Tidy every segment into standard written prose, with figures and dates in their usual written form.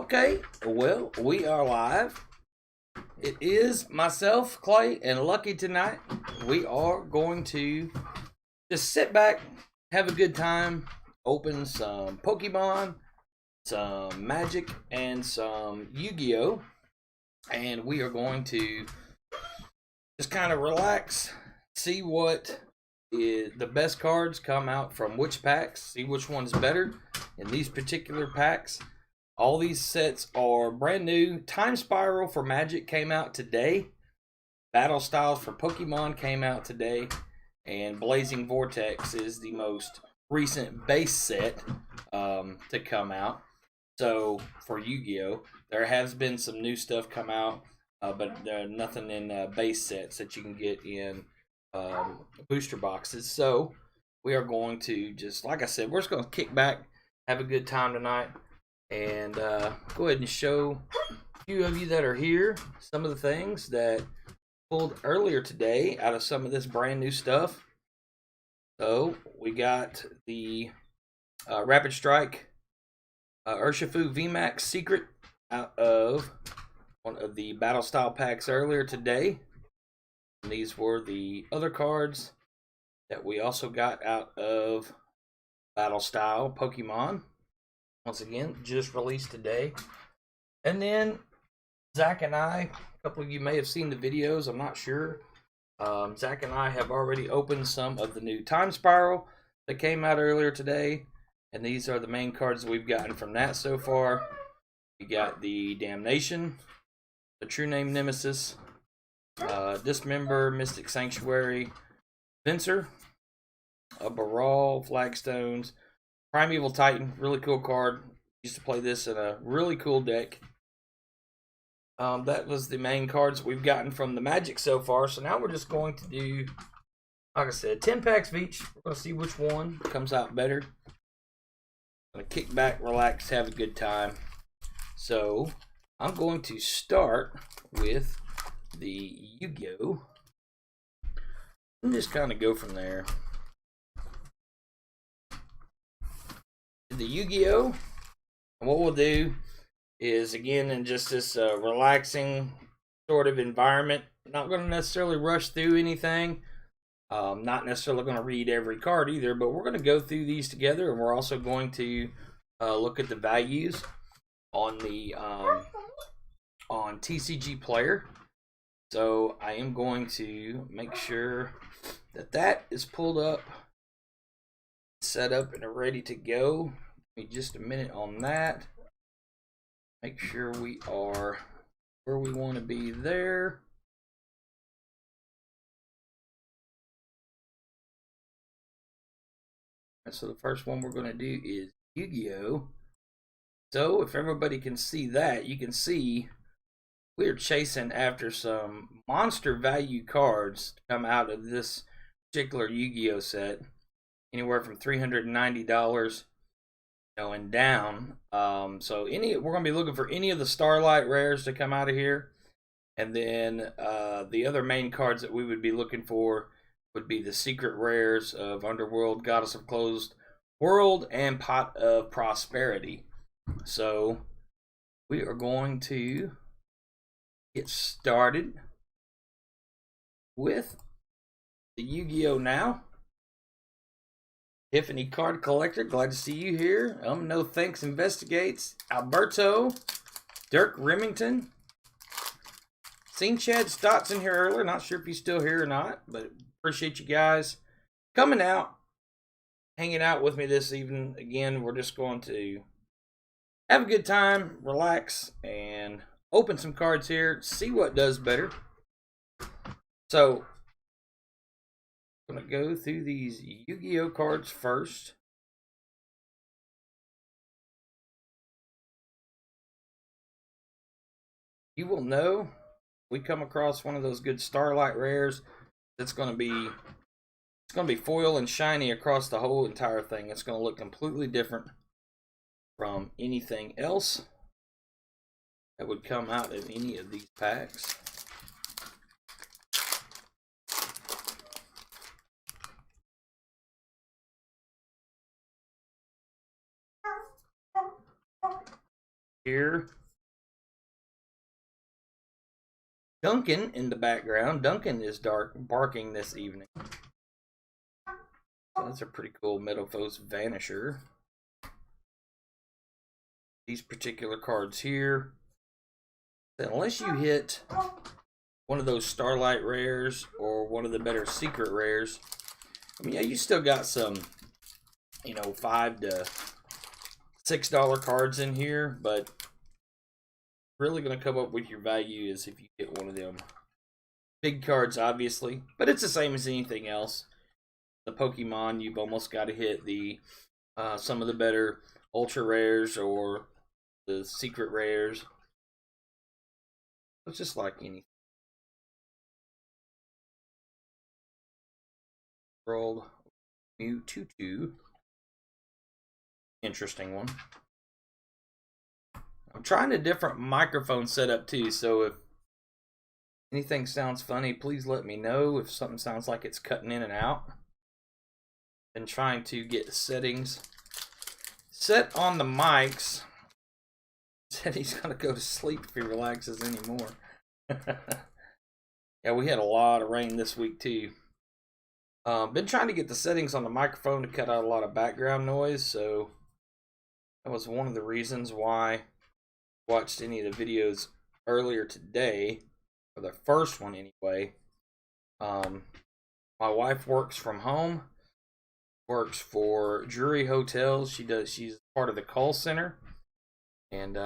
Okay, well, we are live. It is myself, Clay, and Lucky tonight. We are going to just sit back, have a good time, open some Pokemon, some Magic, and some Yu-Gi-Oh! And we are going to just kind of relax, see what is the best cards come out from which packs, see which one's better in these particular packs. All these sets are brand new. Time Spiral for Magic came out today. Battle Styles for Pokemon came out today. And Blazing Vortex is the most recent base set to come out. So for Yu-Gi-Oh! There has been some new stuff come out, but nothing in base sets that you can get in booster boxes. So we are going to just, like I said, we're just going to kick back, have a good time tonight. And go ahead and show a few of you that are here some of the things that pulled earlier today out of some of this brand new stuff. So we got the Rapid Strike Urshifu VMAX Secret out of one of the Battle Style packs earlier today. And these were the other cards that we also got out of Battle Style Pokemon. Once again, just released today. And then Zach and I, a couple of you may have seen the videos, I'm not sure. Zach and I have already opened some of the new Time Spiral that came out earlier today. And these are the main cards that we've gotten from that so far. We got the Damnation, the True Name Nemesis, Dismember, Mystic Sanctuary, Venser, a Baral, Flagstones, Primeval Titan, really cool card. Used to play this in a really cool deck. That was the main cards we've gotten from the Magic so far. So now we're just going to do, like I said, 10 packs of each. We're going to see which one comes out better. Going to kick back, relax, have a good time. So I'm going to start with the Yu-Gi-Oh! And just kind of go from there. The Yu-Gi-Oh! And what we'll do is, again, in just this relaxing sort of environment, not going to necessarily rush through anything, not necessarily going to read every card either, but we're going to go through these together, and we're also going to look at the values on the on TCG Player. So I am going to make sure that that is pulled up, set up, and ready to go. Give me just a minute on that. Make sure we are where we want to be there. And so the first one we're going to do is Yu-Gi-Oh! So if everybody can see that, you can see we're chasing after some monster value cards to come out of this particular Yu-Gi-Oh! Set. Anywhere from $390 going down. So we're going to be looking for any of the Starlight rares to come out of here. And then the other main cards that we would be looking for would be the secret rares of Underworld, Goddess of Closed World, and Pot of Prosperity. So we are going to get started with the Yu-Gi-Oh! Now. Tiffany Card Collector, glad to see you here. No Thanks Investigates. Alberto. Dirk Remington. Seen Chad Stotts in here earlier. Not sure if he's still here or not, but appreciate you guys coming out, hanging out with me this evening. Again, we're just going to have a good time, relax, and open some cards here, see what does better. So I'm going to go through these Yu-Gi-Oh! Cards first. You will know we come across one of those good Starlight rares that's going to be foil and shiny across the whole entire thing. It's going to look completely different from anything else that would come out of any of these packs. here. Duncan in the background. Duncan is barking this evening. So that's a pretty cool Meadowfoes Vanisher. These particular cards here. Unless you hit one of those Starlight rares or one of the better secret rares, I mean, yeah, you still got some, you know, $5 to $6 cards in here, but really going to come up with your value is if you get one of them big cards, obviously. But it's the same as anything else. The Pokemon, you've almost got to hit the some of the better ultra rares or the secret rares. It's just like anything. Rolled Mewtwo. Interesting one. I'm trying a different microphone setup too, so if anything sounds funny, please let me know. If something sounds like it's cutting in and out. Been trying to get settings set on the mics. Said he's gonna go to sleep if he relaxes anymore. Yeah, we had a lot of rain this week too. Been trying to get the settings on the microphone to cut out a lot of background noise, so that was one of the reasons why I watched any of the videos earlier today, or the first one anyway. My wife works from home, works for Drury Hotels. She's part of the call center, and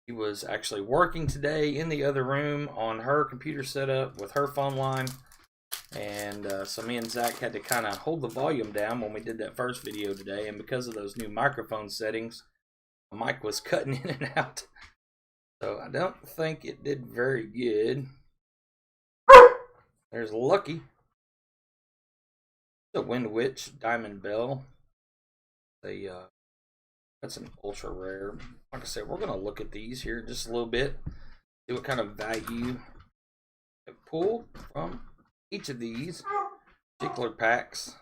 she was actually working today in the other room on her computer setup with her phone line. And so me and Zach had to kind of hold the volume down when we did that first video today, and because of those new microphone settings, the mic was cutting in and out. So I don't think it did very good. There's Lucky. The Wind Witch, Diamond Bell. That's an ultra rare. Like I said, we're going to look at these here in just a little bit. See what kind of value I pulled from each of these particular packs.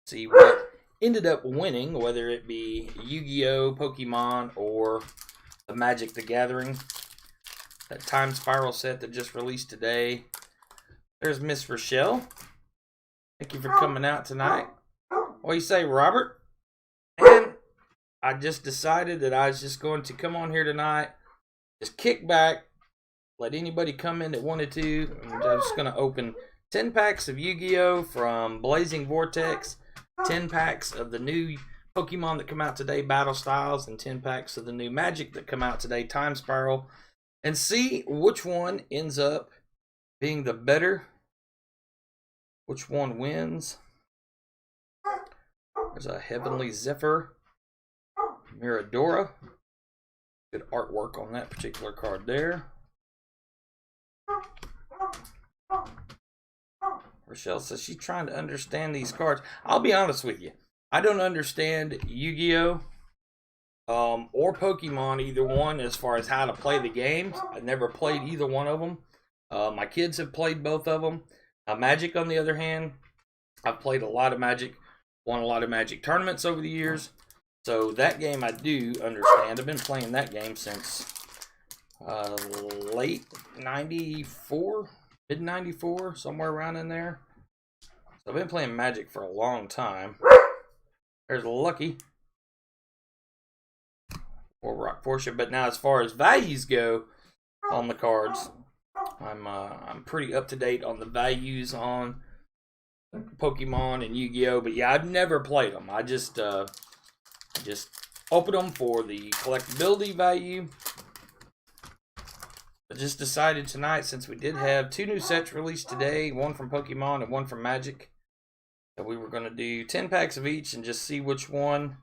See what ended up winning, whether it be Yu-Gi-Oh, Pokemon, or the Magic the Gathering. That Time Spiral set that just released today. There's Miss Rachelle. Thank you for coming out tonight. What do you say, Robert? And I just decided that I was just going to come on here tonight, just kick back, let anybody come in that wanted to. I'm just going to open 10 packs of Yu-Gi-Oh! From Blazing Vortex, 10 packs of the new Pokemon that come out today, Battle Styles, and 10 packs of the new Magic that come out today, Time Spiral, and see which one ends up being the better, which one wins. There's a Heavenly Zephyr, Miradora. Good artwork on that particular card there. Rachelle says she's trying to understand these cards. I'll be honest with you. I don't understand Yu-Gi-Oh! Or Pokemon, either one, as far as how to play the games. I've never played either one of them. My kids have played both of them. Magic, on the other hand, I've played a lot of Magic, won a lot of Magic tournaments over the years. So that game I do understand. I've been playing that game since late 94, mid 94, somewhere around in there. So I've been playing Magic for a long time. There's Lucky or Rock Portia. But now as far as values go on the cards, I'm pretty up to date on the values on Pokemon and Yu-Gi-Oh! But yeah, I've never played them. I just opened them for the collectability value. I just decided tonight, since we did have 2 new sets released today, one from Pokemon and one from Magic, that we were going to do 10 packs of each and just see which one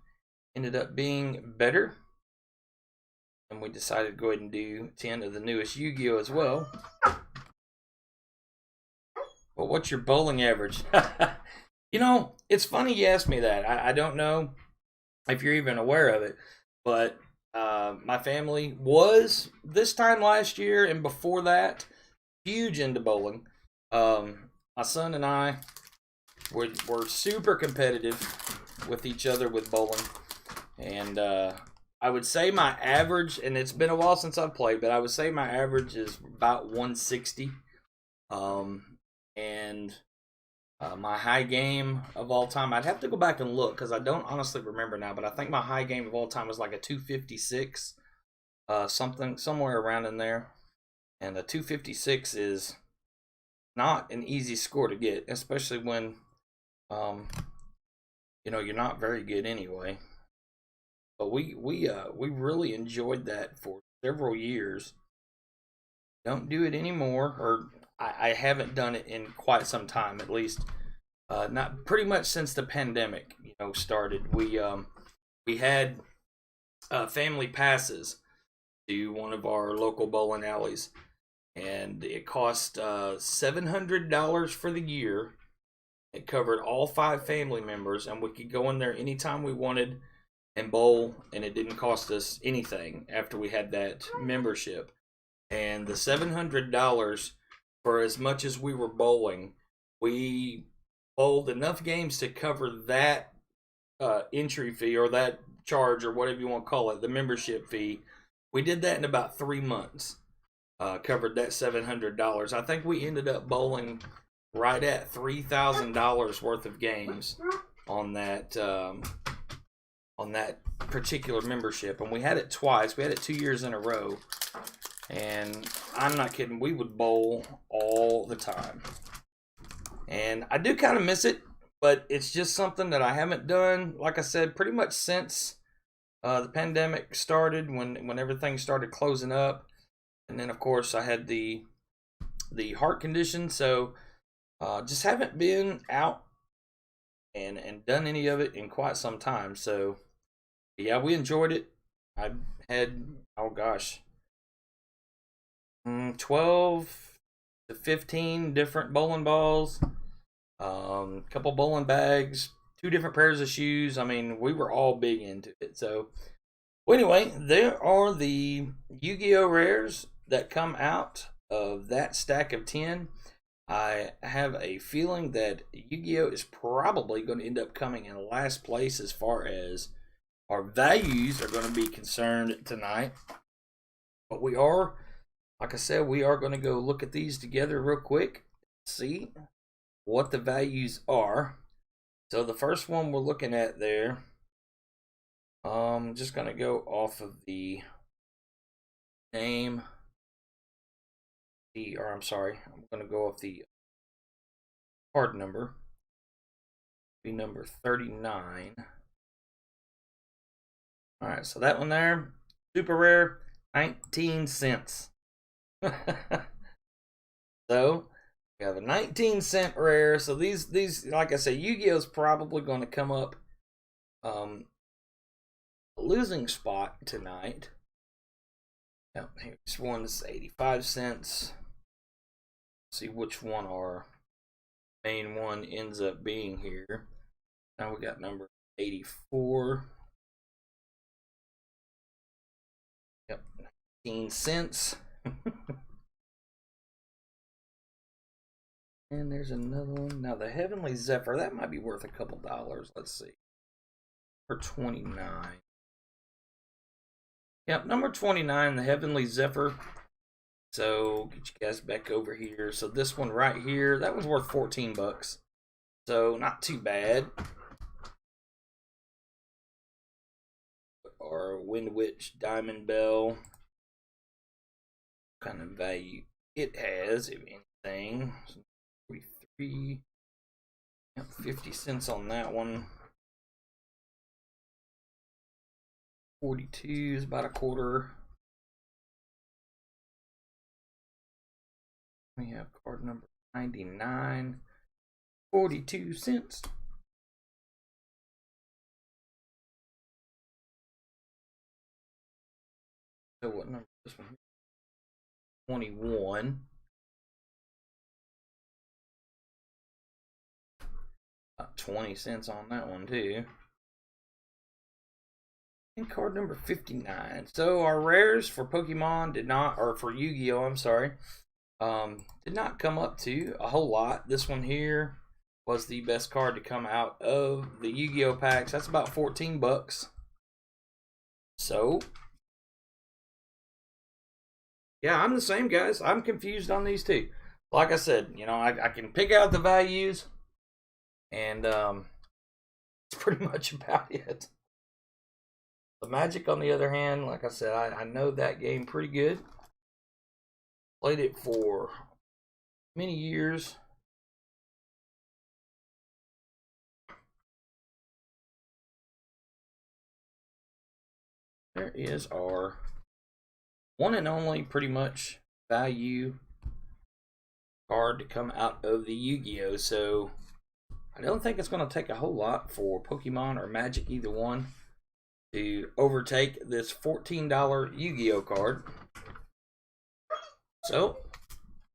ended up being better. And we decided to go ahead and do 10 of the newest Yu-Gi-Oh! As well. But what's your bowling average? You know, it's funny you asked me that. I don't know if you're even aware of it, but my family was, this time last year and before that, huge into bowling. My son and I were super competitive with each other with bowling. And I would say my average, and it's been a while since I've played, but I would say my average is about 160. And my high game of all time, I'd have to go back and look because I don't honestly remember now, but I think my high game of all time was like a 256, somewhere around in there. And a 256 is not an easy score to get, especially when, you're not very good anyway. But we really enjoyed that for several years. Don't do it anymore, or I haven't done it in quite some time, at least not pretty much since the pandemic started. We had family passes to one of our local bowling alleys, and it cost $700 for the year. It covered all 5 family members, and we could go in there anytime we wanted and bowl, and it didn't cost us anything after we had that membership. And the $700, for as much as we were bowling, we bowled enough games to cover that entry fee, or that charge, or whatever you want to call it, the membership fee. We did that in about 3 months. Covered that $700. I think we ended up bowling right at $3,000 worth of games on that particular membership, and we had it twice. We had it 2 years in a row, and I'm not kidding. We would bowl all the time, and I do kind of miss it, but it's just something that I haven't done, like I said, pretty much since the pandemic started, when everything started closing up. And then, of course, I had the heart condition, so just haven't been out and done any of it in quite some time. So, yeah, we enjoyed it. I had, 12 to 15 different bowling balls, a couple bowling bags, 2 different pairs of shoes. I mean, we were all big into it. So, well, anyway, there are the Yu-Gi-Oh! Rares that come out of that stack of 10. I have a feeling that Yu-Gi-Oh! Is probably going to end up coming in last place as far as our values are going to be concerned tonight. But we are, like I said, we are going to go look at these together real quick, see what the values are. So the first one we're looking at there, I'm just going to go off of the name. I'm going to go off the card number. Be number 39. Alright, so that one there, super rare, 19 cents. So, we have a 19-cent rare. So these, like I said, Yu-Gi-Oh! Is probably going to come up a losing spot tonight. Yep, here's one's 85 cents. See which one our main one ends up being here. Now we got number 84. Yep, 19 cents. And there's another one. Now the Heavenly Zephyr, that might be worth a couple dollars. Let's see. For 29. Yep, number 29, the Heavenly Zephyr. So, get you guys back over here. So, this one right here, that one's worth 14 bucks. So, not too bad. Our Wind Witch Diamond Bell. What kind of value it has, if anything. 43. Yep, 50 cents on that one. 42 is about a quarter. We have card number 99, 42 cents. So what number is this one? 21. About 20 cents on that one too. And card number 59. So our rares for Pokemon did not, or for Yu-Gi-Oh! I'm sorry. Did not come up to a whole lot. This one here was the best card to come out of the Yu-Gi-Oh! Packs. That's about 14 bucks. So, yeah, I'm the same, guys. I'm confused on these two. Like I said, you know, I can pick out the values, and that's pretty much about it. The Magic, on the other hand, like I said, I know that game pretty good. Played it for many years. There is our one and only, pretty much, value card to come out of the Yu-Gi-Oh! So I don't think it's going to take a whole lot for Pokemon or Magic, either one, to overtake this $14 Yu-Gi-Oh! Card. So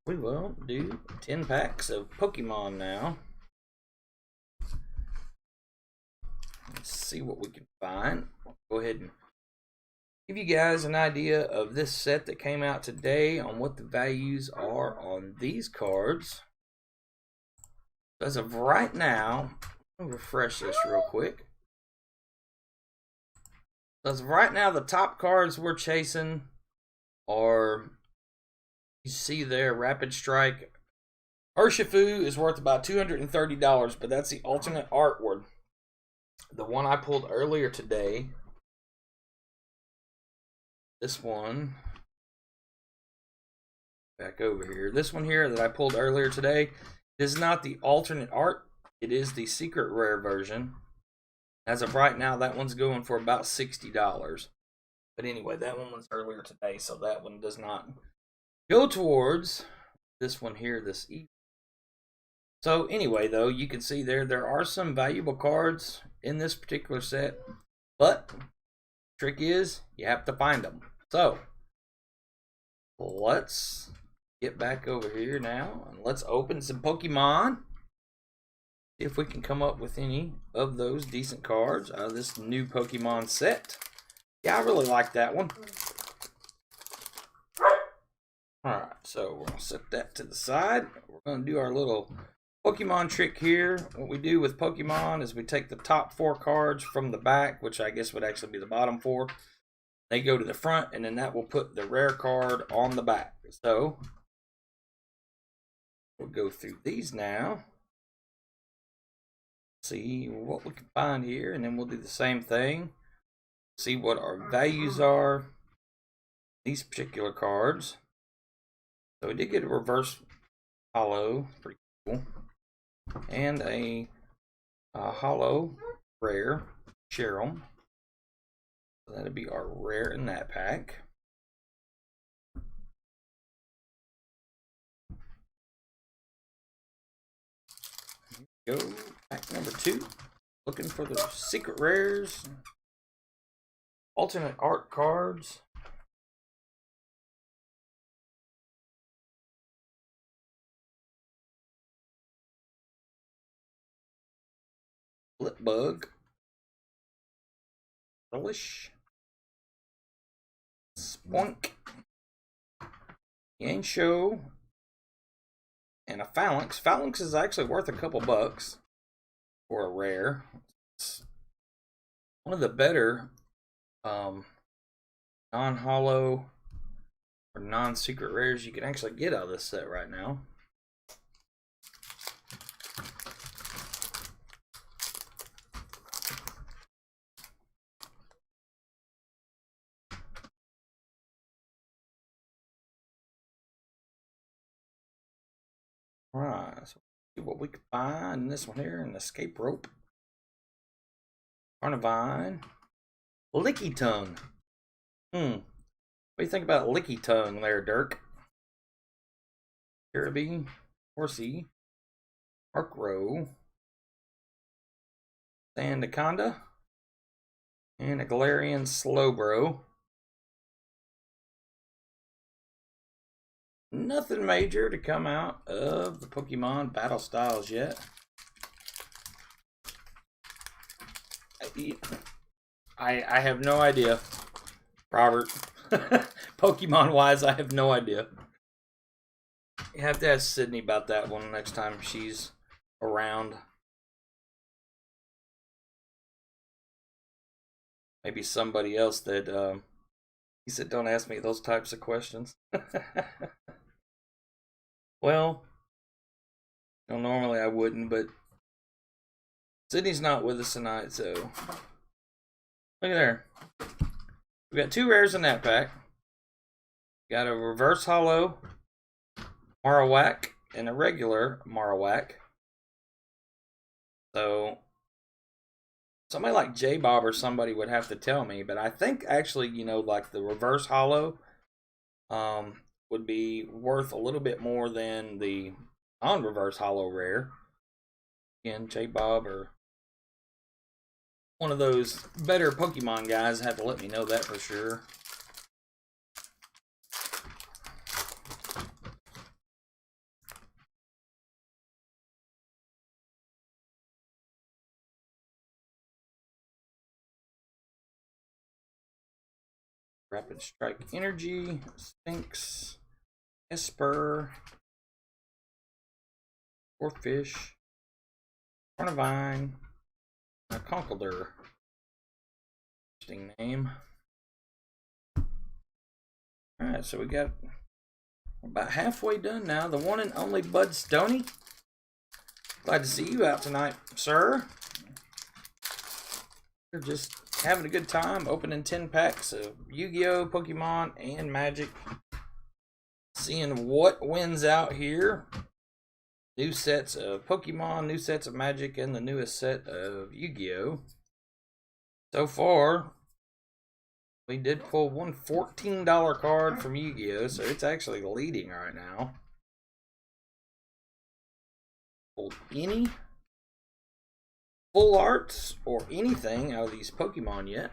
we will do 10 packs of Pokemon now. Let's see what we can find. Go ahead and give you guys an idea of this set that came out today, on what the values are on these cards. As of right now, let me refresh this real quick. As of right now, the top cards we're chasing are, you see there, Rapid Strike. Urshifu is worth about $230, but that's the alternate artwork. The one I pulled earlier today, this one, back over here, this one here that I pulled earlier today, is not the alternate art. It is the secret rare version. As of right now, that one's going for about $60. But anyway, that one was earlier today, so that one does not go towards this one here this evening. So anyway, though, you can see there are some valuable cards in this particular set, but the trick is you have to find them. So let's get back over here now, and let's open some Pokemon. See if we can come up with any of those decent cards out of this new Pokemon set. Yeah, I really like that one. Alright, so we're going to set that to the side. We're going to do our little Pokemon trick here. What we do with Pokemon is we take the top 4 cards from the back, which I guess would actually be the bottom 4. They go to the front, and then that will put the rare card on the back. So we'll go through these now, see what we can find here, and then we'll do the same thing. See what our values are. These particular cards. So we did get a reverse hollow, pretty cool, and a hollow rare Cheryl. So that'll be our rare in that pack. Go pack number 2. Looking for the secret rares, alternate art cards. Flipbug, Relish, Spoink, Yansho, and a Phalanx. Phalanx is actually worth a couple bucks for a rare. It's one of the better non-hollow or non-secret rares you can actually get out of this set right now. Alright, so see what we can find in this one here, an escape rope. Carnivine. Licky Tongue. What do you think about Licky Tongue there, Dirk? Caribbean, Horsey, Arcrow, Sandaconda, and a Galarian Slowbro. Nothing major to come out of the Pokemon battle styles yet. I have no idea, Robert. Pokemon wise, I have no idea. You have to ask Sydney about that one next time she's around. maybe somebody else that he said, don't ask me those types of questions. Well, normally I wouldn't, but Sydney's not with us tonight, so look at there. We got 2 rares in that pack. Got a reverse hollow Marowak and a regular Marowak. So somebody like J-Bob or somebody would have to tell me, but I think actually, like the reverse hollow would be worth a little bit more than the non-reverse hollow rare. Again, J-Bob or one of those better Pokemon guys have to let me know that for sure. Rapid Strike Energy, Sphinx, Esper, Corphish, Carnivine, and a Conkeldurr. Interesting name. Alright, so we got about halfway done now. The one and only Bud Stoney. Glad to see you out tonight, sir. We're just having a good time opening 10 packs of Yu-Gi-Oh, Pokemon, and Magic. Seeing what wins out here. New sets of Pokemon, new sets of Magic, and the newest set of Yu-Gi-Oh. So far, we did pull one $14 card from Yu-Gi-Oh, so it's actually leading right now. Pulled any full arts or anything out of these Pokemon yet.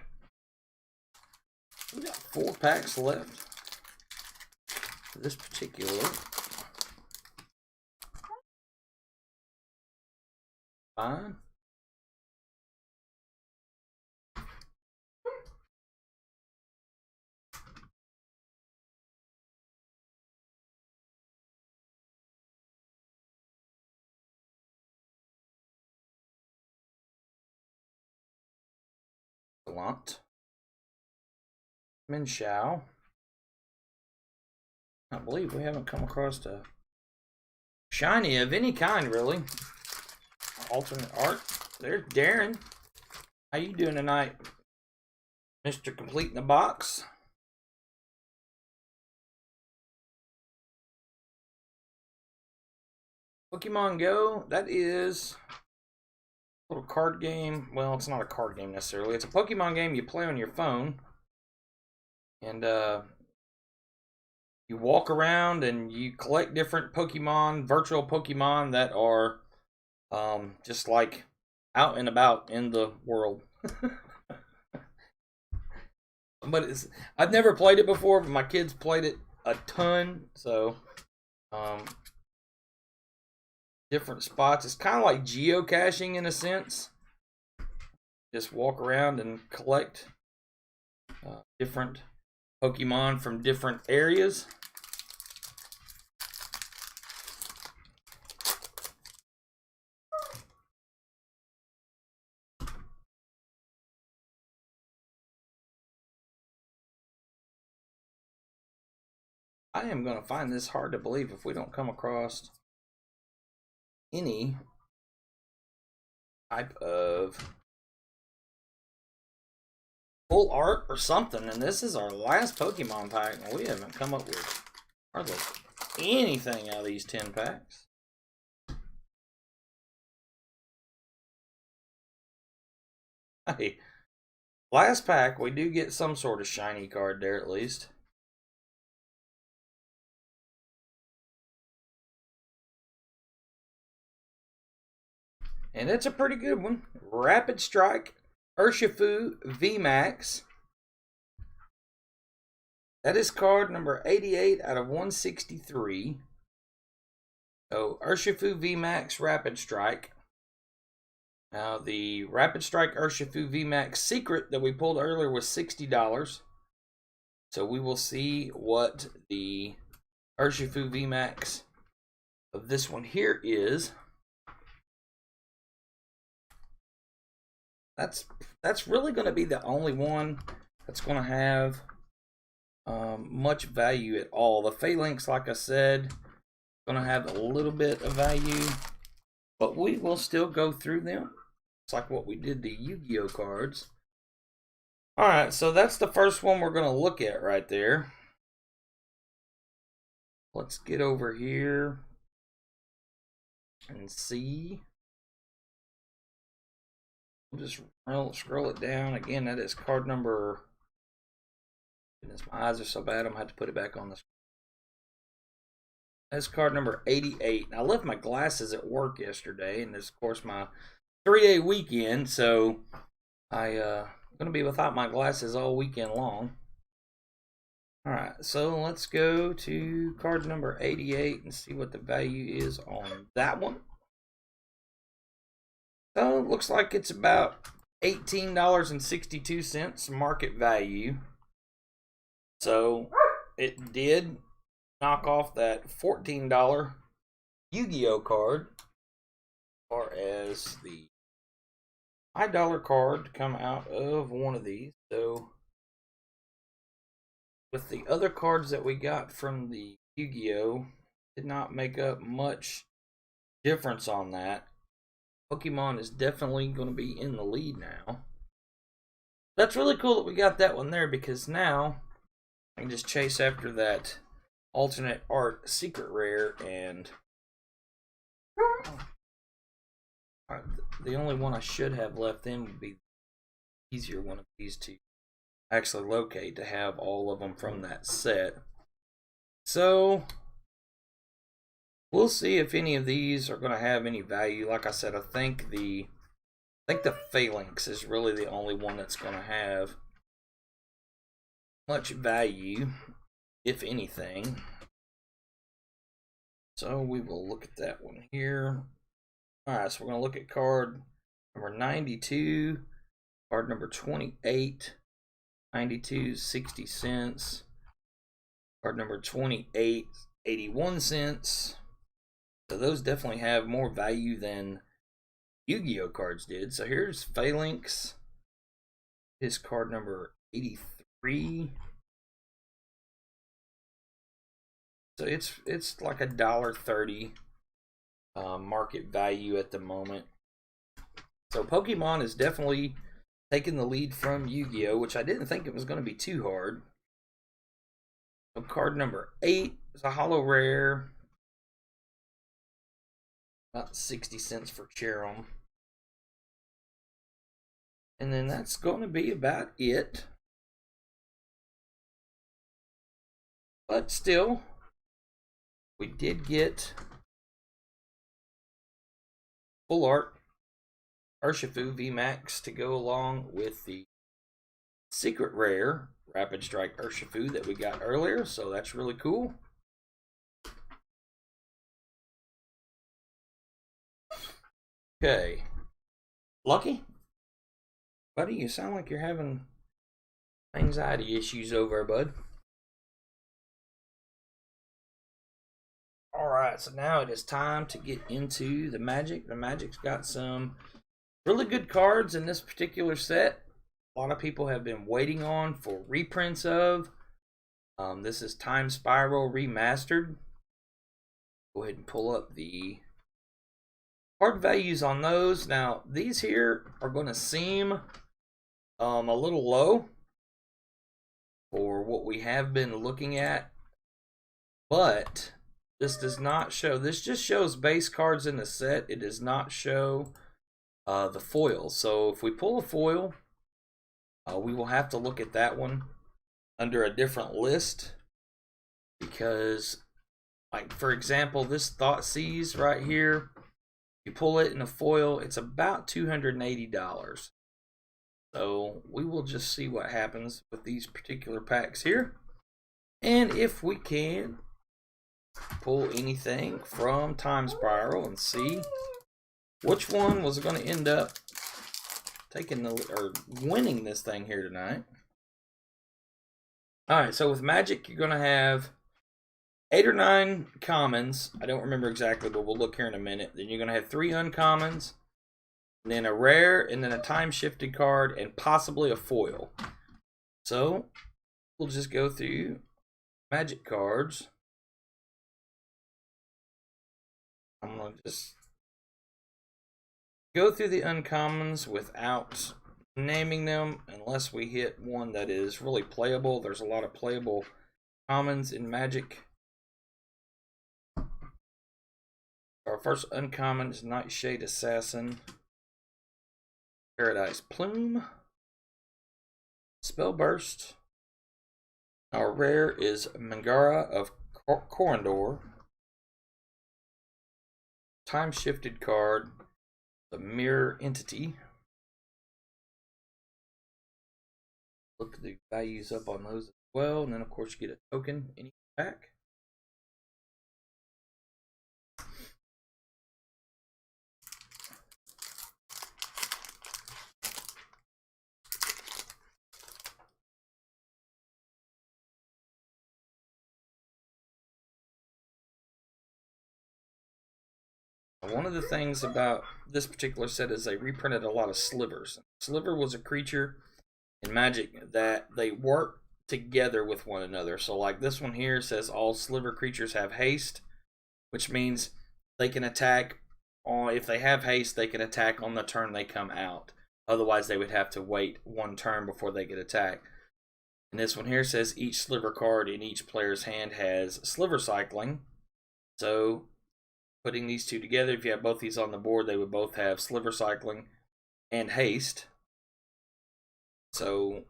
We got 4 packs left for this particular. Fine. Gallant. Minshao. I believe we haven't come across a shiny of any kind, really. Alternate art. There's Darren. How you doing tonight, Mr. Complete in the Box? Pokemon Go, that is a little card game. Well, it's not a card game necessarily. It's a Pokemon game you play on your phone. And you walk around and you collect different Pokemon, virtual Pokemon that are just like out and about in the world. But I've never played it before, but my kids played it a ton. So different spots. It's kind of like geocaching in a sense. Just walk around and collect different Pokemon from different areas. I am going to find this hard to believe if we don't come across any type of full art or something. And this is our last Pokemon pack, and we haven't come up with hardly anything out of these 10 packs. Hey, last pack, we do get some sort of shiny card there at least. And it's a pretty good one. Rapid Strike Urshifu VMAX. That is card number 88 out of 163. So Urshifu VMAX Rapid Strike. Now the Rapid Strike Urshifu VMAX Secret that we pulled earlier was $60. So we will see what the Urshifu VMAX of this one here is. that's really going to be the only one that's going to have much value at all. The phalanx, like I said, going to have a little bit of value, but we will still go through them. It's like what we did the Yu-Gi-Oh cards. All right, so that's the first one we're going to look at right there. Let's get over here and see. We'll just scroll it down. Again, that is card number... Goodness, my eyes are so bad, I'm going to have to put it back on the screen. That's card number 88. I left my glasses at work yesterday, and this is, of course, my 3-day weekend, so I'm going to be without my glasses all weekend long. Alright, so let's go to card number 88 and see what the value is on that one. So it looks like it's about $18.62 market value. So it did knock off that $14 Yu-Gi-Oh card, as far as the $5 card to come out of one of these. So with the other cards that we got from the Yu-Gi-Oh, did not make up much difference on that. Pokemon is definitely going to be in the lead now. That's really cool that we got that one there, because now I can just chase after that alternate art secret rare, and the only one I should have left in would be the easier one of these to actually locate, to have all of them from that set. So we'll see if any of these are going to have any value. Like I said, I think the phalanx is really the only one that's going to have much value, if anything. So we will look at that one here. Alright, so we're going to look at card number 92, card number 28, 92, 60 cents. Card number 28, 81 cents. So those definitely have more value than Yu-Gi-Oh cards did. So here's Phalanx. His card number 83. So it's like $1.30 market value at the moment. So Pokemon is definitely taking the lead from Yu-Gi-Oh, which I didn't think it was going to be too hard. So card number 8 is a holo rare. About 60 cents for Cherim. And then that's going to be about it. But still, we did get full art Urshifu VMAX to go along with the secret rare Rapid Strike Urshifu that we got earlier, so that's really cool. Okay. Lucky? Buddy, you sound like you're having anxiety issues over, bud. Alright, so now it is time to get into the Magic. The Magic's got some really good cards in this particular set. A lot of people have been waiting on for reprints of. This is Time Spiral Remastered. Go ahead and pull up the card values on those. Now, these here are going to seem a little low for what we have been looking at, but this does not show. This just shows base cards in the set. It does not show the foil. So if we pull a foil, we will have to look at that one under a different list, because, like, for example, this Thoughtseize right here, you pull it in a foil, it's about $280. So we will just see what happens with these particular packs here, and if we can pull anything from Time Spiral and see which one was going to end up taking the or winning this thing here tonight. Alright, so with Magic, you're going to have 8 or 9 commons. I don't remember exactly, but we'll look here in a minute. Then you're going to have 3 uncommons, and then a rare, and then a time-shifted card, and possibly a foil. So, we'll just go through Magic cards. I'm going to just go through the uncommons without naming them unless we hit one that is really playable. There's a lot of playable commons in Magic. Our first uncommon is Nightshade Assassin, Paradise Plume, Spellburst. Our rare is Mangara of Corondor. Time shifted card, the Mirror Entity. Look the values up on those as well, and then of course you get a token in each pack. One of the things about this particular set is they reprinted a lot of slivers. Sliver was a creature in Magic that they work together with one another. So like this one here says all sliver creatures have haste, which means they can attack on, if they have haste, they can attack on the turn they come out. Otherwise they would have to wait one turn before they could attack. And this one here says each sliver card in each player's hand has sliver cycling. So putting these two together, if you have both these on the board, they would both have sliver cycling and haste. So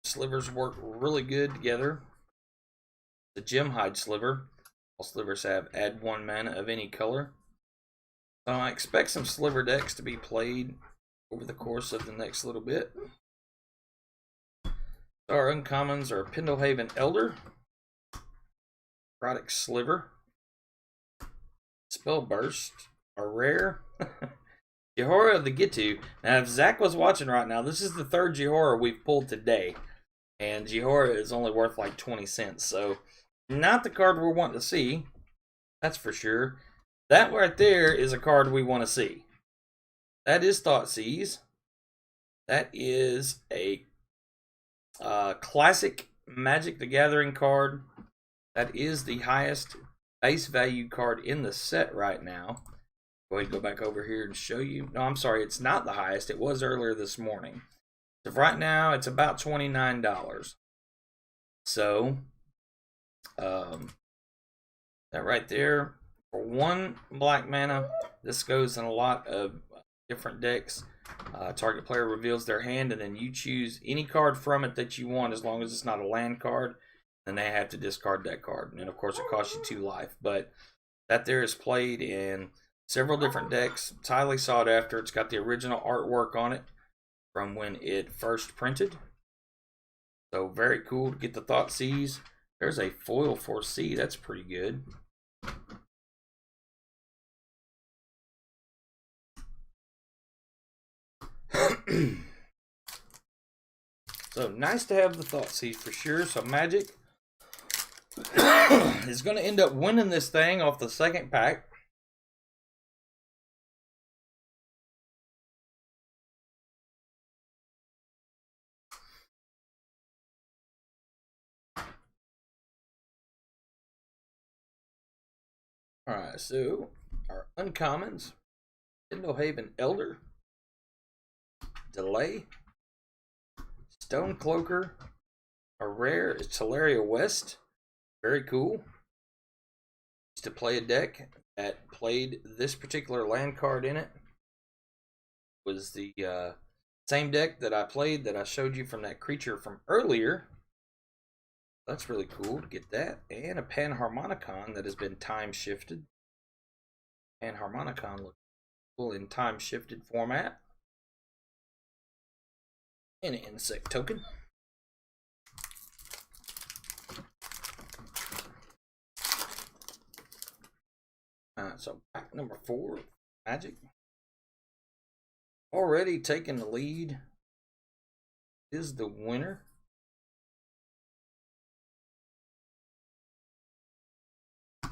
slivers work really good together. The Gem Hide Sliver. All slivers have add 1 mana of any color. So I expect some sliver decks to be played over the course of the next little bit. Our uncommons are Pendlehaven Elder, Product Sliver, Spellburst, a rare, Yugioh of the Gitu. Now, if Zach was watching right now, this is the third Yugioh we've pulled today. And Yugioh is only worth like 20 cents. So, not the card we're wanting to see. That's for sure. That right there is a card we want to see. That is Thoughtseize. That is a classic Magic the Gathering card. That is the highest base value card in the set right now. Go ahead and go back over here and show you. No, I'm sorry, it's not the highest. It was earlier this morning. So right now, it's about $29. So, that right there, for 1 black mana, this goes in a lot of different decks. Target player reveals their hand, and then you choose any card from it that you want, as long as it's not a land card. Then they have to discard that card. And of course, it costs you 2 life. But that there is played in several different decks. It's highly sought after. It's got the original artwork on it from when it first printed. So very cool to get the Thoughtseize. There's a foil 4C. That's pretty good. So nice to have the Thoughtseize for sure. So Magic is going to end up winning this thing off the second pack. Alright, so our uncommons, Pendlehaven Elder, Delay, Stonecloaker, a rare is Teleria West. Very cool. Used to play a deck that played this particular land card in it. Was the same deck that I played that I showed you from that creature from earlier. That's really cool to get that. And a Panharmonicon that has been time shifted. Panharmonicon looks cool in time shifted format. And an insect token. So pack number 4, Magic. Already taking the lead is the winner.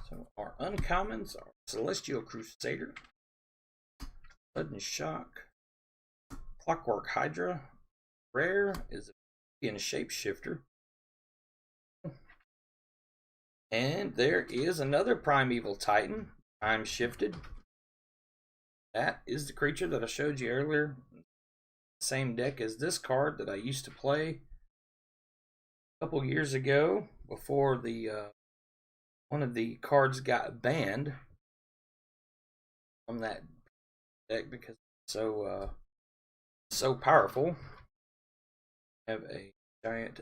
So our uncommons are Celestial Crusader, Sudden Shock, Clockwork Hydra. Rare is a shapeshifter. And there is another Primeval Titan. Time shifted. That is the creature that I showed you earlier. Same deck as this card that I used to play a couple years ago before the one of the cards got banned from that deck because it's so powerful. I have a giant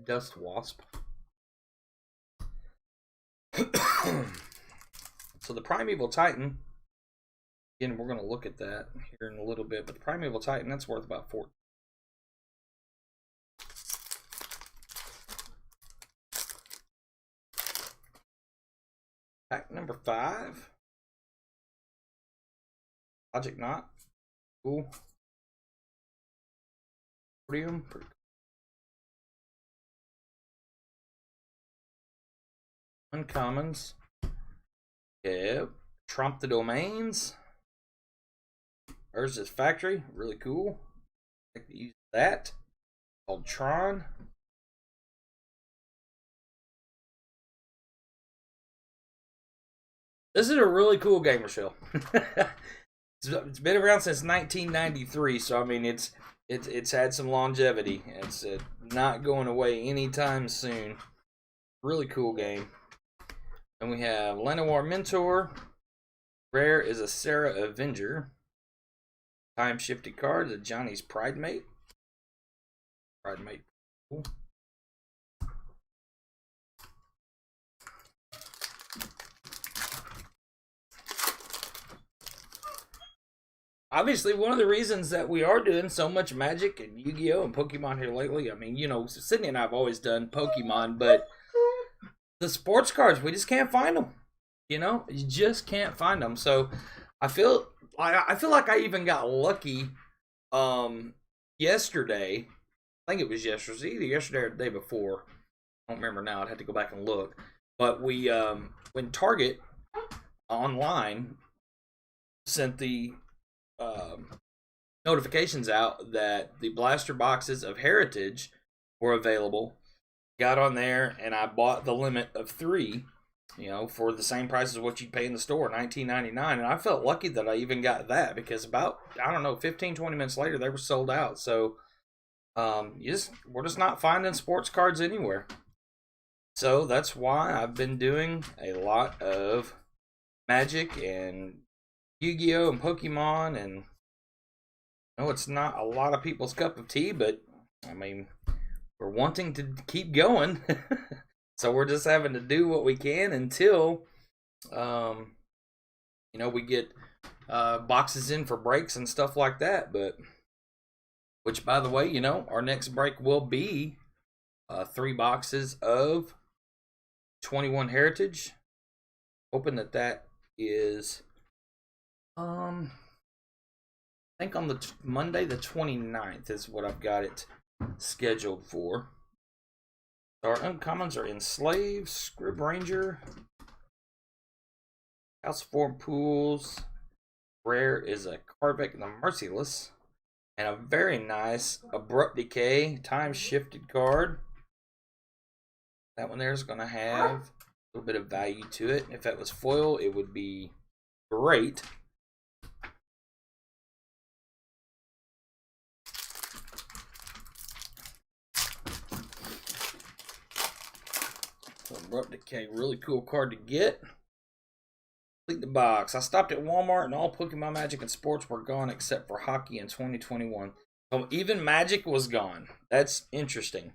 dust wasp. So the Primeval Titan, again, we're going to look at that here in a little bit, but the Primeval Titan, that's worth about 4. Pack number 5. Logic Knot. Cool. Pretty cool. Uncommons. Yep. Trump the Domains. Urza's Factory. Really cool. I like to use that. Called Tron. This is a really cool game, Rachelle. It's been around since 1993, so I mean it's had some longevity. It's not going away anytime soon. Really cool game. And we have Llanowar Mentor. Rare is a Sarah Avenger. Time shifted card, a Johnny's Pridemate. Pridemate. Cool. Obviously, one of the reasons that we are doing so much Magic and Yu-Gi-Oh! And Pokemon here lately, I mean, you know, Sydney and I have always done Pokemon, but the sports cards, we just can't find them. You know, you just can't find them. So I feel like I even got lucky yesterday. I think it was yesterday, either yesterday or the day before. I don't remember now. I'd have to go back and look. But we, when Target online sent the notifications out that the blaster boxes of Heritage were available, got on there and I bought the limit of 3, you know, for the same price as what you'd pay in the store, $19.99, and I felt lucky that I even got that because about, I don't know, 15-20 minutes later they were sold out. So we're just not finding sports cards anywhere. So that's why I've been doing a lot of Magic and Yu-Gi-Oh! And Pokemon, and I know it's not a lot of people's cup of tea, but I mean, we're wanting to keep going. So we're just having to do what we can until, you know, we get boxes in for breaks and stuff like that. But, which by the way, you know, our next break will be 3 boxes of 21 Heritage. Hoping that is, I think on the Monday the 29th is what I've got it scheduled for. Our uncommons are Enslaved, Scrib Ranger, House Form Pools. Rare is a Karvik the Merciless, and a very nice Abrupt Decay Time Shifted card. That one there is going to have a little bit of value to it. If that was foil, it would be great. Abrupt Decay, really cool card to get. Complete the box. I stopped at Walmart and all Pokemon Magic and Sports were gone except for Hockey in 2021. So even Magic was gone. That's interesting.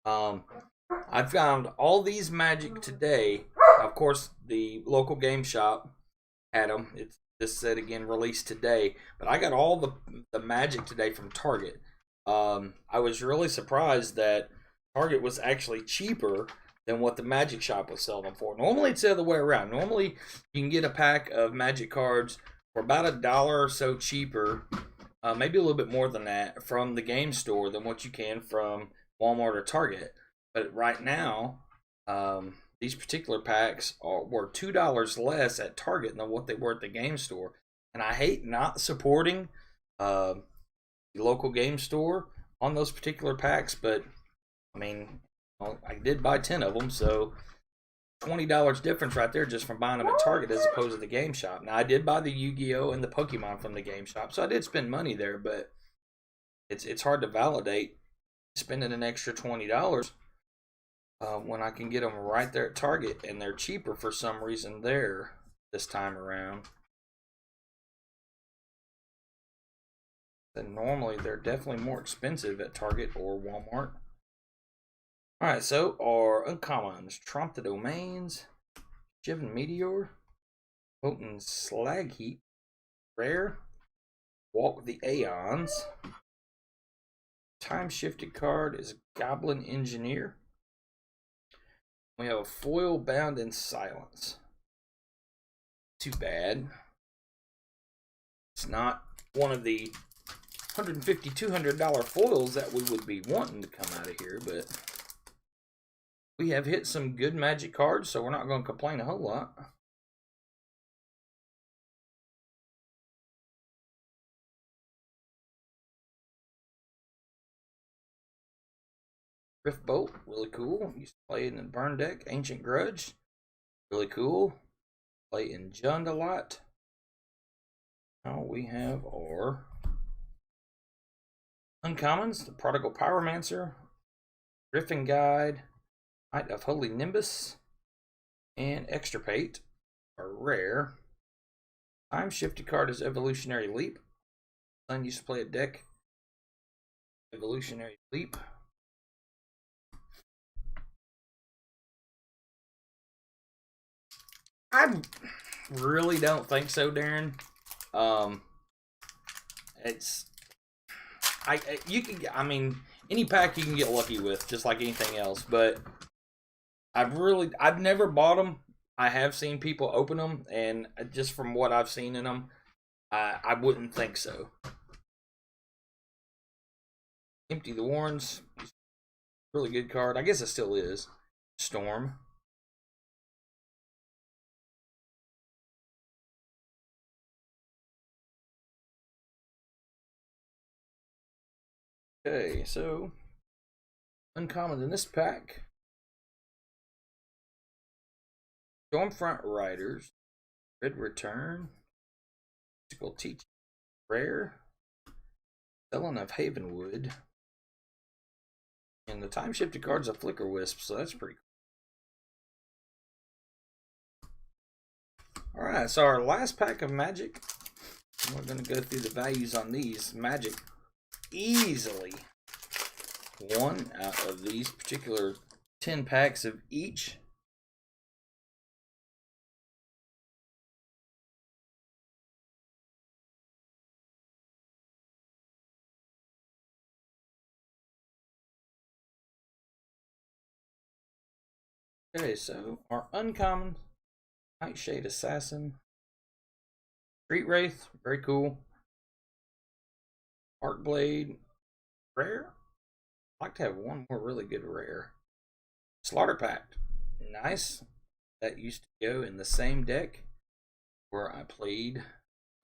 I found all these Magic today. Of course, the local game shop had them. This said again, released today. But I got all the Magic today from Target. I was really surprised that Target was actually cheaper than what the Magic shop was selling them for. Normally it's the other way around. Normally you can get a pack of Magic cards for about $1 or so cheaper, maybe a little bit more than that, from the game store than what you can from Walmart or Target. But right now, these particular packs were $2 less at Target than what they were at the game store. And I hate not supporting the local game store on those particular packs, but I mean, I did buy 10 of them, so $20 difference right there just from buying them at Target as opposed to the game shop. Now, I did buy the Yu-Gi-Oh! And the Pokemon from the game shop, so I did spend money there, but it's hard to validate spending an extra $20 when I can get them right there at Target, and they're cheaper for some reason there this time around. And normally they're definitely more expensive at Target or Walmart. Alright, so our uncommons: Trompe the Domains, Jiven Meteor, Potent Slag Heap, Rare, Walk the Aeons. Time shifted card is Goblin Engineer. We have a foil Bound in Silence. Too bad. It's not one of the $150, $200 foils that we would be wanting to come out of here, but we have hit some good Magic cards, so we're not going to complain a whole lot. Rift Bolt, really cool. Used to play it in the Burn deck. Ancient Grudge, really cool. Play in Jund a lot. Now we have our uncommons: the Prodigal Pyromancer, Griffin Guide, Knight of Holy Nimbus, and Extirpate are rare. Time shifted card is Evolutionary Leap. Son used to play a deck. Evolutionary Leap. I really don't think so, Darren. I mean, any pack you can get lucky with, just like anything else. But I've never bought them. I have seen people open them, and just from what I've seen in them, I wouldn't think so. Empty the Warrens, really good card. I guess it still is. Storm. Okay, so uncommon in this pack: Stormfront Riders, Red Return, Mystical Teaching, rare, Felon of Havenwood, and the time shifted card's a Flicker Wisp, so that's pretty cool. Alright, so our last pack of Magic, we're going to go through the values on these. Magic easily one out of these particular 10 packs of each. Okay, so our uncommon: Nightshade Assassin, Street Wraith, very cool. Arcblade, rare. I'd like to have one more really good rare. Slaughter Pact, nice. That used to go in the same deck where I played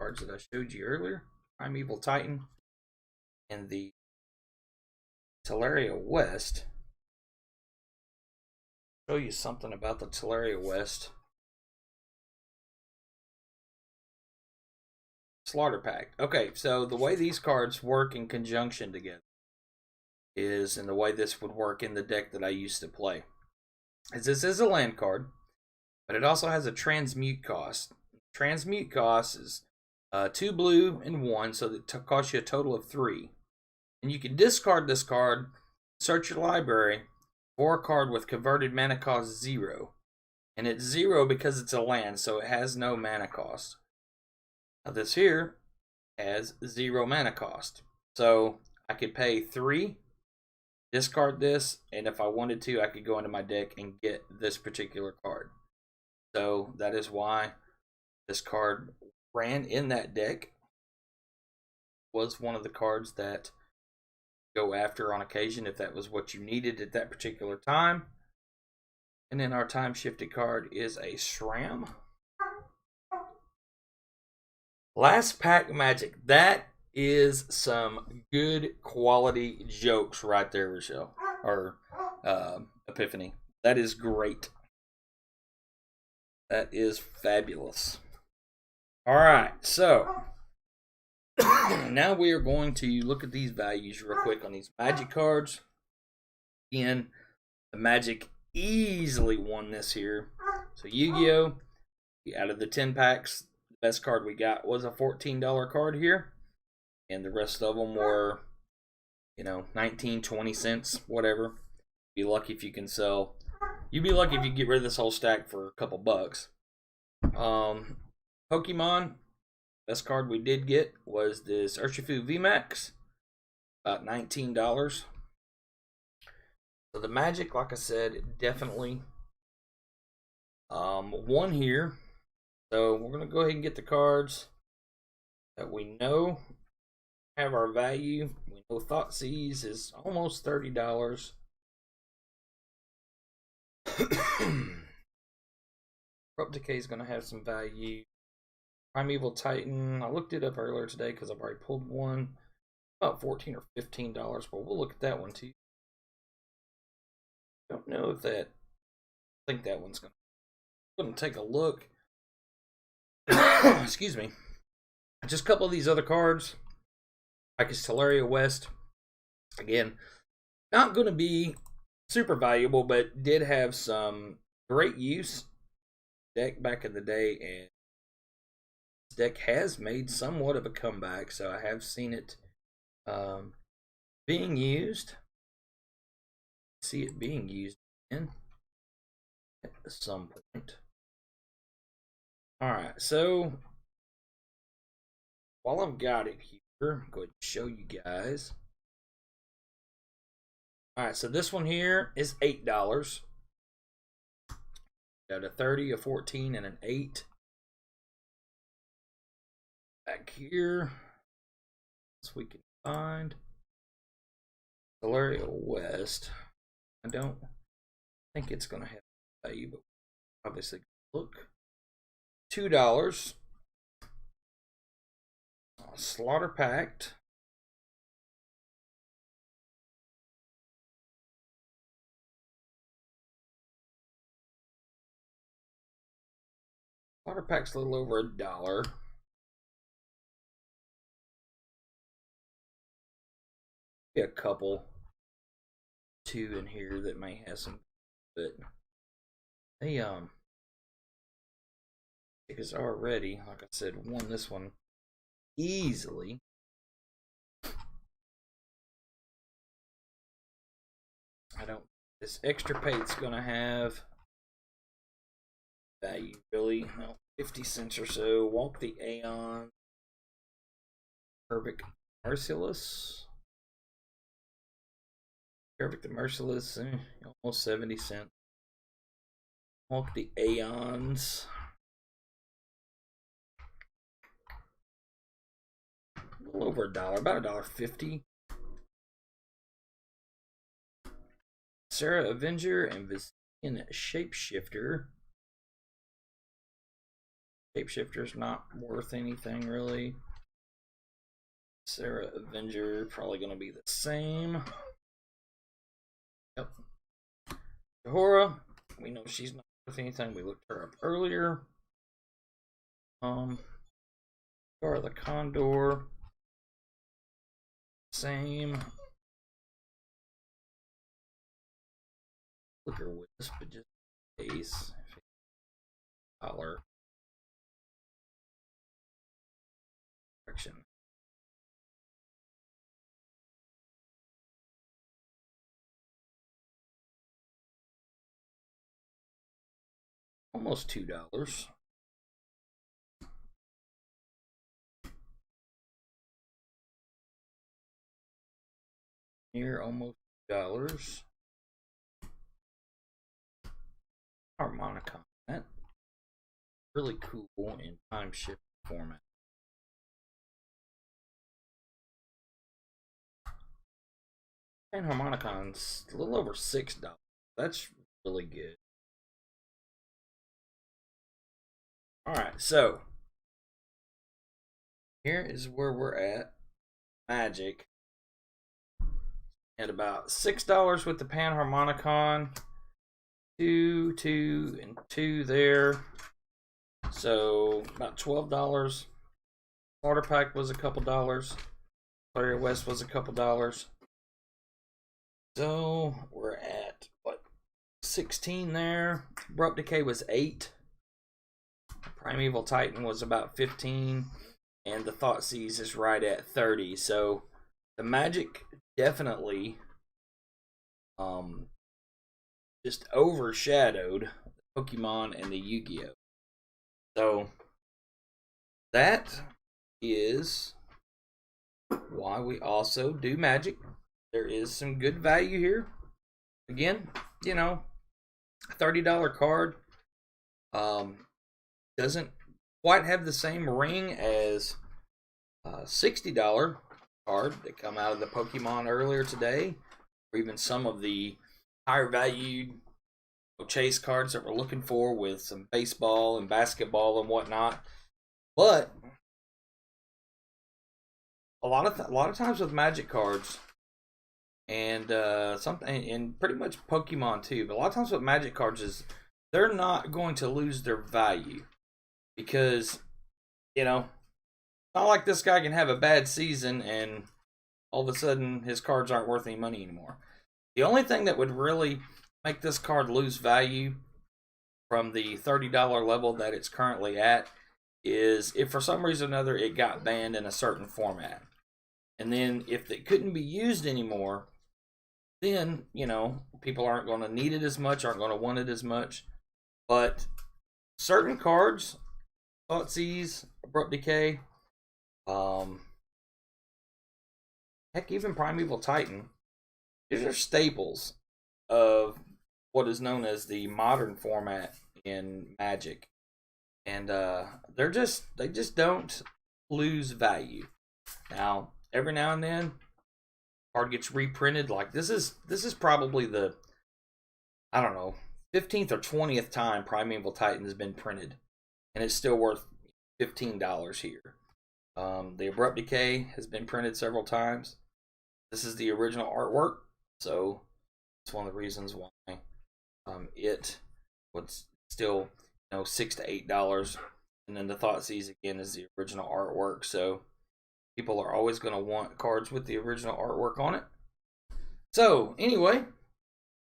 cards that I showed you earlier. Primeval Titan and the Teleria West. Show you something about the Teleria West. Slaughter Pact. Okay, so the way these cards work in conjunction together is, and the way this would work in the deck that I used to play, is this is a land card, but it also has a transmute cost. Transmute cost is 2 blue and 1, so that costs you a total of 3. And you can discard this card, search your library for a card with converted mana cost 0. And it's 0 because it's a land, so it has no mana cost. Now this here has 0 mana cost. So I could pay 3, discard this, and if I wanted to, I could go into my deck and get this particular card. So that is why this card ran in that deck. Was one of the cards that go after on occasion if that was what you needed at that particular time. And then our time shifted card is a Shram. Last pack Magic. That is some good quality jokes right there, Rachelle. Or Epiphany. That is great. That is fabulous. All right, so now we are going to look at these values real quick on these magic cards. Again, the Magic easily won this here. So Yu-Gi-Oh! Out of the 10 packs, the best card we got was a $14 card here. And the rest of them were, 19, 20 cents, whatever. Be lucky if you can sell. You'd be lucky if you get rid of this whole stack for a couple bucks. Pokemon, best card we did get was this Urshifu VMAX. About $19. So the Magic, like I said, definitely won here. So we're going to go ahead and get the cards that we know have our value. We know Thoughtseize is almost $30. Corrupt Decay is going to have some value. Primeval Titan, I looked it up earlier today because I've already pulled one. About $14 or $15, but we'll look at that one too. Don't know if that. I think that one's gonna take a look. Excuse me. Just a couple of these other cards. Like his Teleria West. Again, not going to be super valuable, but did have some great use. Deck back in the day, and this deck has made somewhat of a comeback, so I have seen it being used. See it being used again at some point. Alright, so while I've got it here, I'm going to show you guys. Alright, so this one here is $8. Got a 30, a 14, and an 8. Back here, so we can find Teleria West. I don't think it's going to have value, but obviously look. $2. Slaughter Pact. Slaughter Pact's a little over $1. A couple, two in here that may have some, but they because already, like I said, won this one easily. I don't. This extra pate's gonna have value really. No, 50 cents or so. Walk the Aeon. Perfect Merciless. Perfect the Merciless, almost 70 cents. Walk the Aeons. A little over $1, about $1.50. Sarah Avenger and Vizian Shapeshifter. Shapeshifter's not worth anything really. Sarah Avenger probably going to be the same. Yep. Dore, we know she's not worth anything. We looked her up earlier. Dore the Condor. Same. Look her Wisp, but just base. $1. Correction. Almost $2. Near almost $2. Harmonicon. That really cool in time shift format. And Harmonicon's a little over $6. That's really good. Alright, so here is where we're at Magic. At about $6 with the Panharmonicon. 2, 2, and 2 there. So about $12. Starter pack was a couple dollars. Player West was a couple dollars. So we're at what, 16 there. Abrupt Decay was 8. Primeval Titan was about 15. And the Thoughtseize is right at 30. So the Magic definitely just overshadowed Pokemon and the Yu-Gi-Oh. So that is why we also do Magic. There is some good value here. Again, you know, $30 card doesn't quite have the same ring as $60 card that come out of the Pokemon earlier today, or even some of the higher valued chase cards that we're looking for with some baseball and basketball and whatnot. But a lot of times with Magic cards and something, and pretty much Pokemon too, but a lot of times with Magic cards is they're not going to lose their value because, you know, not like this guy can have a bad season and all of a sudden his cards aren't worth any money anymore. The only thing that would really make this card lose value from the $30 level that it's currently at is if for some reason or another it got banned in a certain format. And then if it couldn't be used anymore, then, you know, people aren't going to need it as much, aren't going to want it as much. But certain cards, Thoughtseize, Abrupt Decay, heck, even Primeval Titan, these are staples of what is known as the modern format in Magic. And they just don't lose value. Now, every now and then, card gets reprinted. Like this is probably the, I don't know, 15th or 20th time Primeval Titan has been printed, and it's still worth $15 here. The Abrupt Decay has been printed several times. This is the original artwork, so it's one of the reasons why it was still, you know, $6 to $8. And then the Thoughtseize again is the original artwork, so people are always going to want cards with the original artwork on it. So anyway,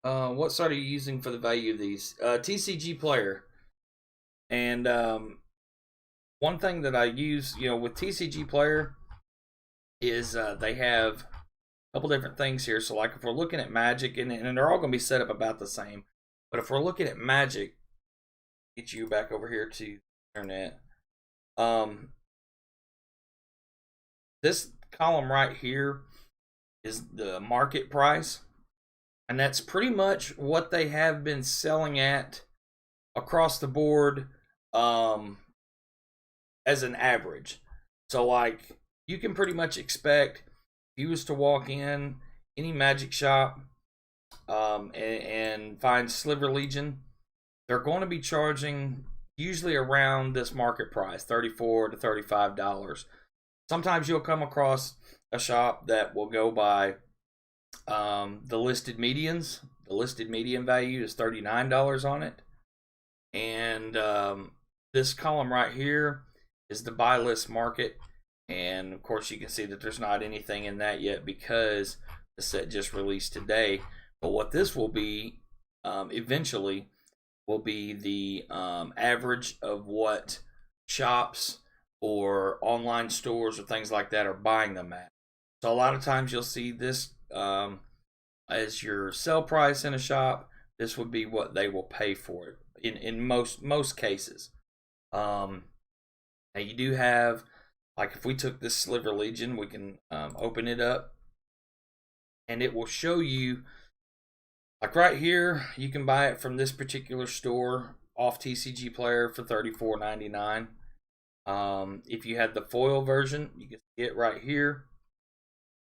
what site are you using for the value of these? TCG Player. And one thing that I use, you know, with TCG Player is they have a couple different things here. So like if we're looking at Magic, and they're all going to be set up about the same. But if we're looking at Magic, get you back over here to the internet. This column right here is the market price, and that's pretty much what they have been selling at across the board as an average. So like you can pretty much expect if you was to walk in any Magic shop and find Sliver Legion, they're going to be charging usually around this market price, $34 to $35. Sometimes you'll come across a shop that will go by the listed medians. The listed median value is $39 on it. And this column right here is the buy list market. And of course you can see that there's not anything in that yet because the set just released today. But what this will be eventually will be the average of what shops or online stores or things like that are buying them at. So a lot of times you'll see this as your sell price in a shop. This would be what they will pay for it in most cases. Now you do have, like if we took this Sliver Legion, we can open it up and it will show you, like right here, you can buy it from this particular store off TCG Player for $34.99. If you had the foil version, you can see it right here.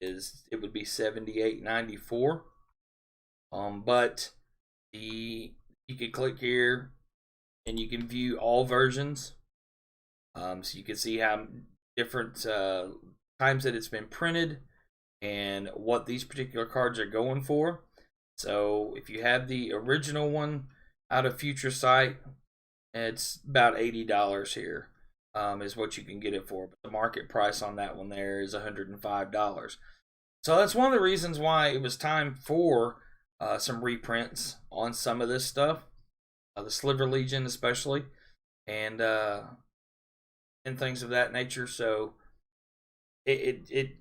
It would be $78.94. But you can click here and you can view all versions. So you can see how different times that it's been printed, and what these particular cards are going for. So if you have the original one out of Future Sight, it's about $80 here, is what you can get it for. But the market price on that one there is $105. So that's one of the reasons why it was time for some reprints on some of this stuff, the Sliver Legion especially, and things of that nature. So it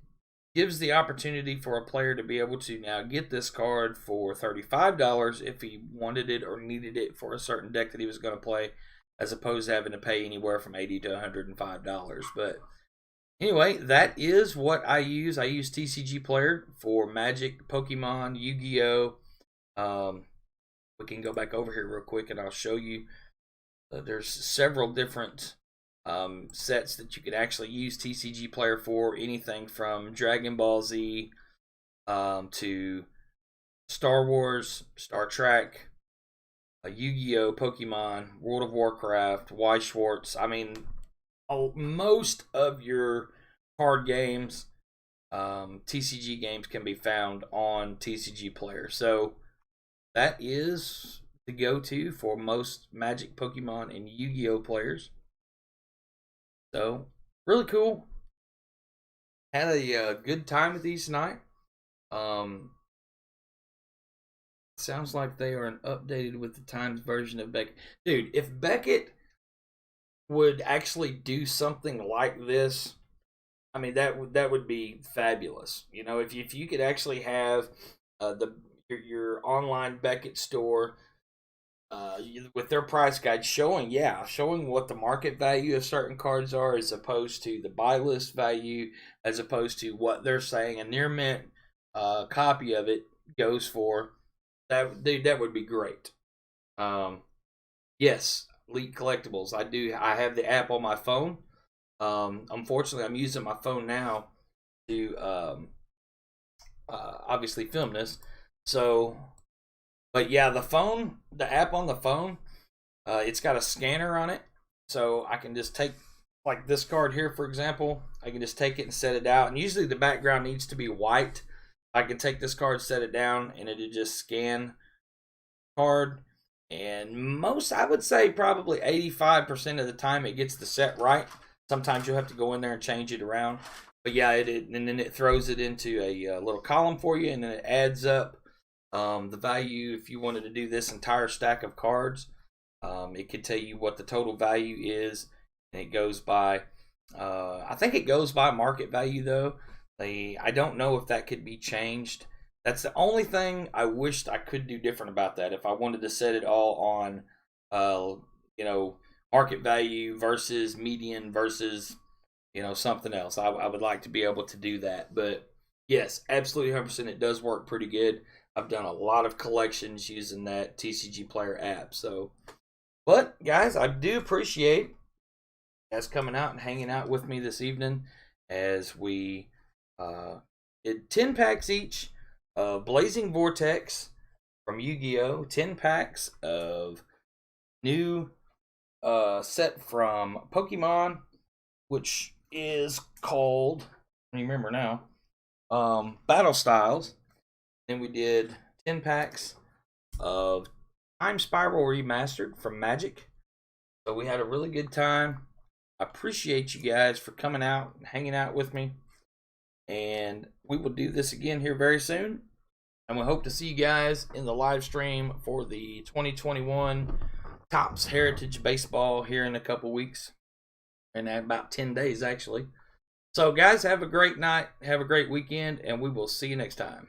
gives the opportunity for a player to be able to now get this card for $35 if he wanted it or needed it for a certain deck that he was going to play, as opposed to having to pay anywhere from $80 to $105. But anyway, that is what I use. I use TCG Player for Magic, Pokemon, Yu-Gi-Oh. We can go back over here real quick and I'll show you. There's several different sets that you could actually use TCG Player for. Anything from Dragon Ball Z to Star Wars, Star Trek, Yu-Gi-Oh, Pokemon, World of Warcraft, Weiss Schwartz. I mean, most of your card games, TCG games, can be found on TCG Player. So that is the go-to for most Magic, Pokemon, and Yu-Gi-Oh players. So, really cool. Had a good time with these tonight. Sounds like they are updated with the Times version of Beckett. Dude, if Beckett would actually do something like this, I mean, that would be fabulous. You know, if you could actually have your online Beckett store with their price guide showing what the market value of certain cards are, as opposed to the buy list value, as opposed to what they're saying a near mint copy of it goes for. That would be great. Yes, Elite Collectibles. I have the app on my phone. Unfortunately, I'm using my phone now to obviously film this. So, but yeah, the app on the phone, it's got a scanner on it. So I can just take, like this card here, for example, I can just take it and set it out. And usually the background needs to be white. I can take this card, set it down, and it'll just scan card. And I would say probably 85% of the time it gets the set right. Sometimes you'll have to go in there and change it around. But yeah, and then it throws it into a little column for you, and then it adds up the value. If you wanted to do this entire stack of cards, it could tell you what the total value is, and it goes by, I think it goes by market value though. I don't know if that could be changed. That's the only thing I wished I could do different about that. If I wanted to set it all on, market value versus median versus, something else, I would like to be able to do that. But yes, absolutely 100%, it does work pretty good. I've done a lot of collections using that TCG Player app. So, but guys, I do appreciate you guys coming out and hanging out with me this evening as we did 10 packs each of Blazing Vortex from Yu-Gi-Oh, 10 packs of new set from Pokemon, which is called, I don't remember now, Battle Styles. Then we did 10 packs of Time Spiral Remastered from Magic. So we had a really good time. I appreciate you guys for coming out and hanging out with me. And we will do this again here very soon. And we hope to see you guys in the live stream for the 2021 Topps Heritage Baseball here in a couple weeks. In about 10 days, actually. So, guys, have a great night. Have a great weekend. And we will see you next time.